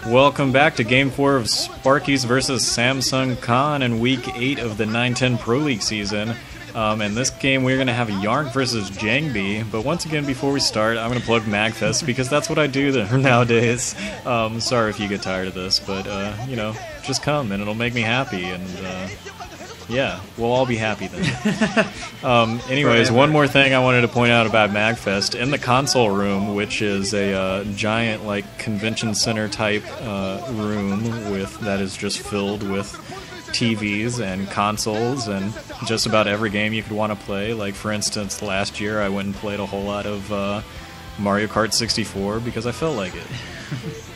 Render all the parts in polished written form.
Welcome back to Game 4 of Sparkyz versus Samsung Khan in Week 8 of the 9-10 Pro League season. In this game we're going to have YellOw versus JangBi, but once again before we start I'm going to plug MAGFest because that's what I do nowadays. Sorry if you get tired of this, but you know, just come and it'll make me happy, and yeah, we'll all be happy then. Anyways, one more thing I wanted to point out about MAGFest. In the console room, which is a giant like convention center type room that is just filled with TVs and consoles and just about every game you could want to play. Like for instance, last year I went and played a whole lot of Mario Kart 64 because I felt like it.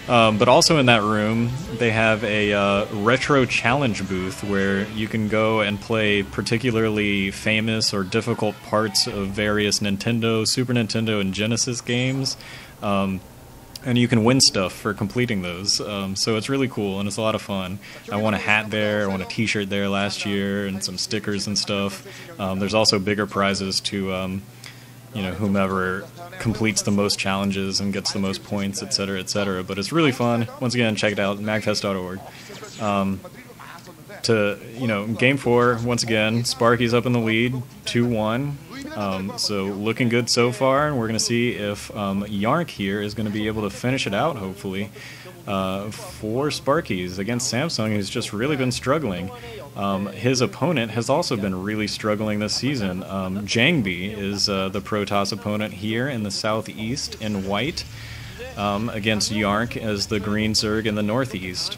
But also in that room, they have a retro challenge booth where you can go and play particularly famous or difficult parts of various Nintendo, Super Nintendo, and Genesis games. And you can win stuff for completing those. So it's really cool and it's a lot of fun. I won a hat there, I won a t-shirt there last year, and some stickers and stuff. There's also bigger prizes to you know, whomever completes the most challenges and gets the most points, etc., etc. But it's really fun. Once again, check it out, magfest.org. You know, Game 4, once again, Sparkyz up in the lead, 2-1. So looking good so far, and we're going to see if YellOw here is going to be able to finish it out, hopefully, for Sparkyz against Samsung, who's just really been struggling. His opponent has also been really struggling this season. JangBi is the Protoss opponent here in the southeast in white, against YellOw as the green Zerg in the northeast.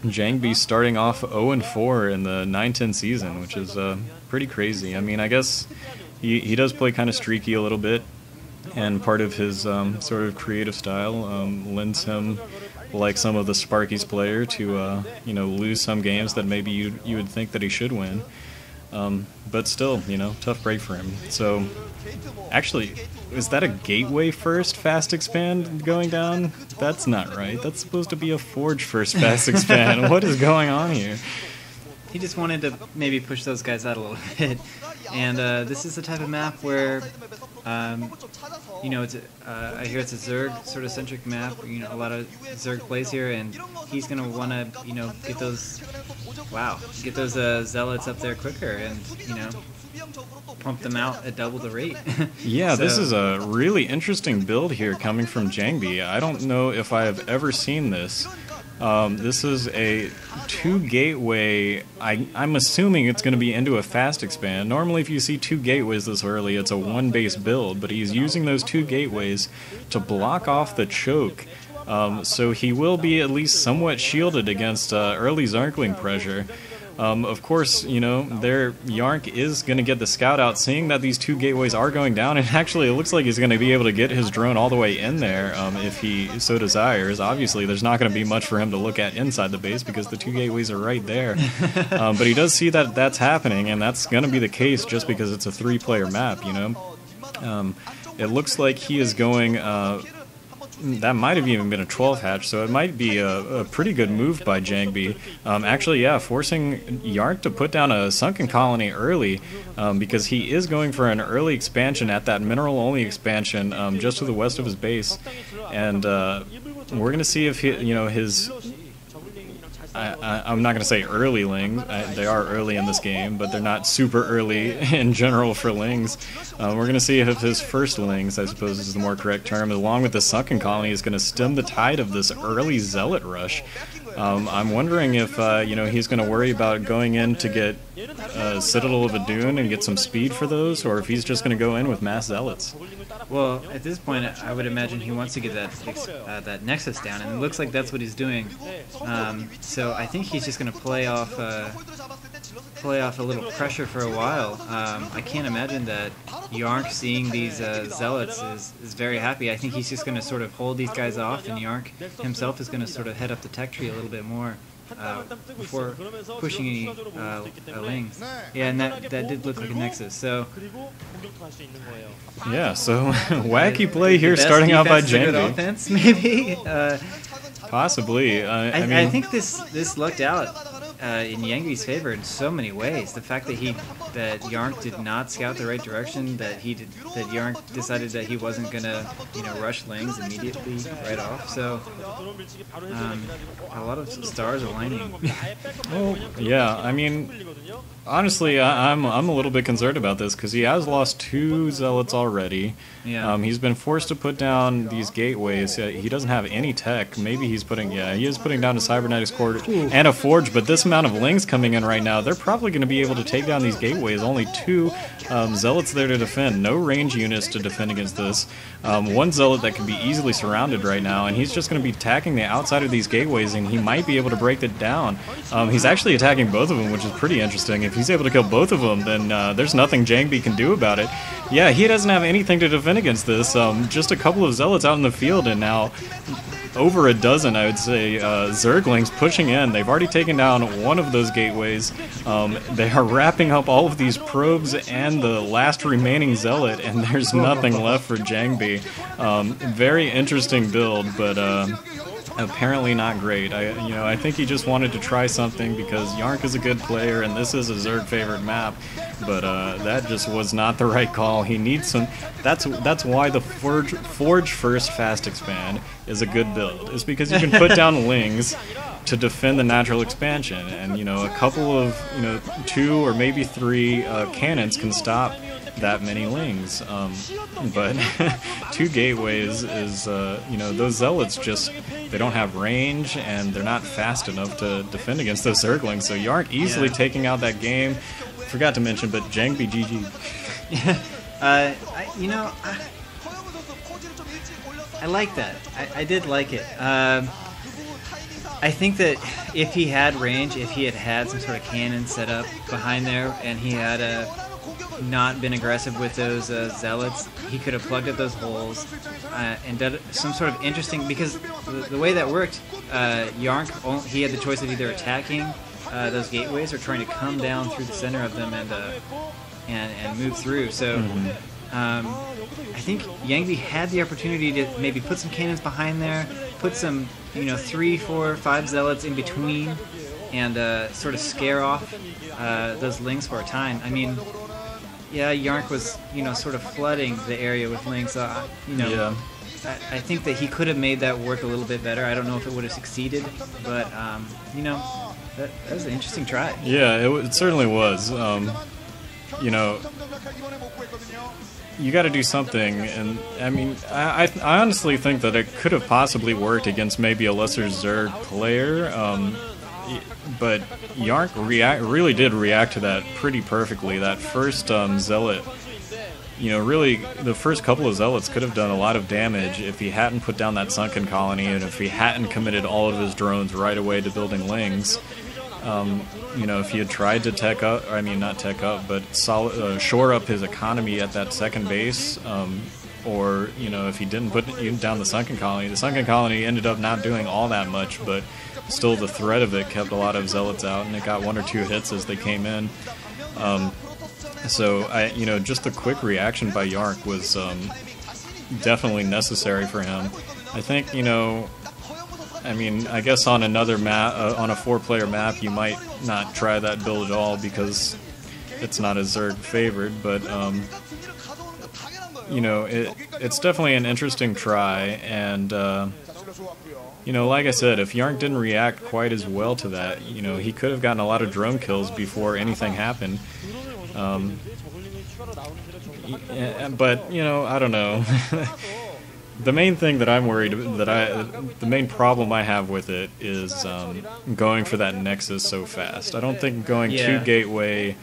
JangBi starting off 0-4 in the 9-10 season, which is pretty crazy. I mean, I guess he does play kind of streaky a little bit, and part of his sort of creative style lends him, like some of the Sparkyz player, to you know, lose some games that maybe you would think that he should win. But still, you know, tough break for him. So, actually, is that a gateway first fast expand going down? That's not right. That's supposed to be a forge first fast expand. What is going on here? He just wanted to maybe push those guys out a little bit. And this is the type of map where, you know, it's I hear it's a Zerg sort of centric map. You know, a lot of Zerg plays here, and he's gonna want to, you know, get those zealots up there quicker, and you know, pump them out at double the rate. Yeah, so, this is a really interesting build here coming from JangBi. I don't know if I have ever seen this. This is a 2 gateway. I'm assuming it's going to be into a fast expand. Normally if you see 2 gateways this early, it's a 1 base build, but he's using those 2 gateways to block off the choke. So he will be at least somewhat shielded against early Zergling pressure. Of course, you know, YellOw is going to get the scout out, seeing that these 2 gateways are going down, and actually it looks like he's going to be able to get his drone all the way in there if he so desires. Obviously, there's not going to be much for him to look at inside the base because the 2 gateways are right there. But he does see that that's happening, and that's going to be the case just because it's a 3-player map, you know. It looks like he is going... that might have even been a 12 hatch, so it might be a pretty good move by JangBi. Actually, yeah, forcing YellOw to put down a sunken colony early, because he is going for an early expansion at that mineral-only expansion just to the west of his base, and we're going to see if you know, his... I'm not going to say early lings. They are early in this game, but they're not super early in general for lings. We're going to see if his first lings, I suppose is the more correct term, along with the sunken colony, is going to stem the tide of this early zealot rush. I'm wondering if you know, he's going to worry about going in to get Citadel of Adun and get some speed for those, or if he's just going to go in with mass zealots. Well, at this point, I would imagine he wants to get that Nexus down, and it looks like that's what he's doing. So I think he's just going to play off a little pressure for a while. I can't imagine that YellOw seeing these zealots is very happy. I think he's just going to sort of hold these guys off, and YellOw himself is going to sort of head up the tech tree a little bit more before pushing any lings. Yeah, and that did look like a Nexus. So yeah, so wacky play here, starting out by JangBi. Offense, maybe. Possibly. I think this lucked out. in YangBi's favor in so many ways. The fact that YarnC did not scout the right direction, that YarnC decided that he wasn't gonna, rush lanes immediately right off. So a lot of stars aligning. Well, yeah, I mean, honestly, I'm a little bit concerned about this because he has lost 2 zealots already. Yeah. He's been forced to put down these gateways. He doesn't have any tech. Maybe he is putting down a cybernetics core and a forge. But this amount of lings coming in right now, they're probably going to be able to take down these gateways. Only 2 zealots there to defend. No range units to defend against this. 1 zealot that can be easily surrounded right now, and he's just going to be attacking the outside of these gateways, and he might be able to break it down. He's actually attacking both of them, which is pretty interesting. If he's able to kill both of them, then there's nothing JangBi can do about it. Yeah, he doesn't have anything to defend against this. Just a couple of zealots out in the field, and now over a dozen, I would say, Zerglings pushing in. They've already taken down 1 of those gateways. They are wrapping up all of these probes and the last remaining zealot, and there's nothing left for JangBi. Very interesting build, but apparently not great. I think he just wanted to try something because YarnC is a good player and this is a Zerg favorite map, but that just was not the right call. He needs some. That's why the Forge first fast expand is a good build. It's because you can put down lings to defend the natural expansion, and a couple of 2 or maybe 3 cannons can stop that many lings, but 2 gateways is those zealots just, they don't have range and they're not fast enough to defend against those Zerglings. So YarnC easily taking out that game. Forgot to mention, but JangBi GG. I like that. I did like it. I think that if he had range, if he had some sort of cannon set up behind there, and he had not been aggressive with those zealots, he could have plugged up those holes and done some sort of interesting, because the way that worked, YarnC, he had the choice of either attacking those gateways or trying to come down through the center of them and move through. So I think YangBi had the opportunity to maybe put some cannons behind there, put some 3, 4, 5 zealots in between, and sort of scare off those lings for a time. I mean, yeah, YarnC was, sort of flooding the area with lings. Yeah. I think that he could have made that work a little bit better. I don't know if it would have succeeded, but, that was an interesting try. Yeah, it certainly was. You got to do something, and I mean, I honestly think that it could have possibly worked against maybe a lesser Zerg player. But YarnC really did react to that pretty perfectly. That first zealot, really the first couple of zealots could have done a lot of damage if he hadn't put down that sunken colony and if he hadn't committed all of his drones right away to building lings. If he had tried to shore up his economy at that second base, or if he didn't put down the sunken colony ended up not doing all that much, but still the threat of it kept a lot of zealots out, and it got 1 or 2 hits as they came in. So just the quick reaction by YarnC was definitely necessary for him. I think I guess on another map, on a 4-player map, you might not try that build at all because it's not a Zerg favored, but it's definitely an interesting try, and like I said, if YarnC didn't react quite as well to that, he could have gotten a lot of drone kills before anything happened. But I don't know. The main thing that I'm worried the main problem I have with it is going for that Nexus so fast. I don't think going 2 gateway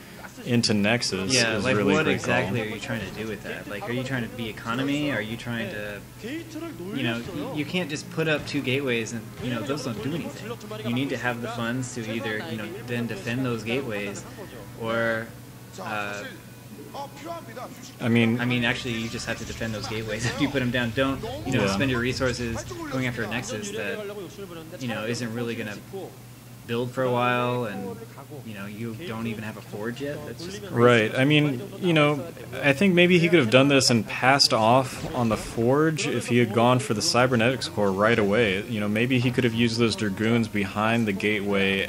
into Nexus is like really what great exactly call. are you trying to do with that? Like, are you trying to be economy? Are you trying to, you can't just put up 2 gateways and, those don't do anything. You need to have the funds to either, then defend those gateways, or, actually, you just have to defend those gateways if you put them down. Don't, spend your resources going after a Nexus that, isn't really going to build for a while, and you know, you don't even have a forge yet. That's just crazy. Right. I mean, you know, I think maybe he could have done this and passed off on the forge if he had gone for the cybernetics core right away. You know, maybe he could have used those dragoons behind the gateway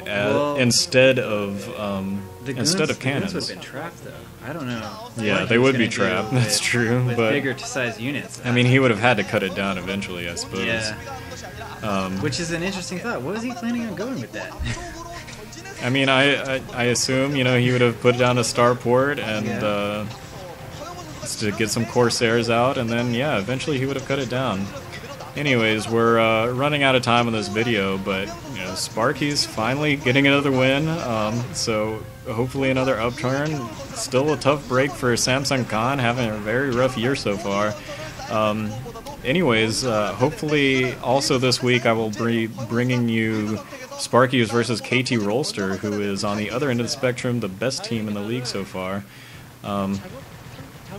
instead of cannons. The goons would have been trapped, though. I don't know. Yeah, they would be trapped. That's true. With but bigger size units. I mean, he would have had to cut it down eventually, I suppose. Yeah. Which is an interesting thought. What was he planning on going with that? I mean, I assume, you know, he would have put down a starport and to get some Corsairs out, and then, yeah, eventually he would have cut it down. Anyways, we're running out of time on this video, but, you know, Sparkyz finally getting another win, so hopefully another upturn. Still a tough break for Samsung Khan, having a very rough year so far. Anyways, hopefully also this week I will be bringing you Sparkyz versus KT Rolster, who is on the other end of the spectrum, the best team in the league so far.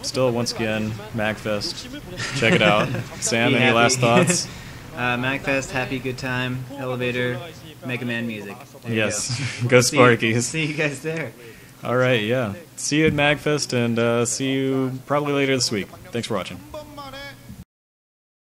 Still, once again, MAGFest. Check it out. Sam, any last thoughts? MAGFest, happy, good time, elevator, Mega Man music. Yes, go Sparkyz. See you guys there. All right, yeah. See you at MAGFest, and see you probably later this week. Thanks for watching.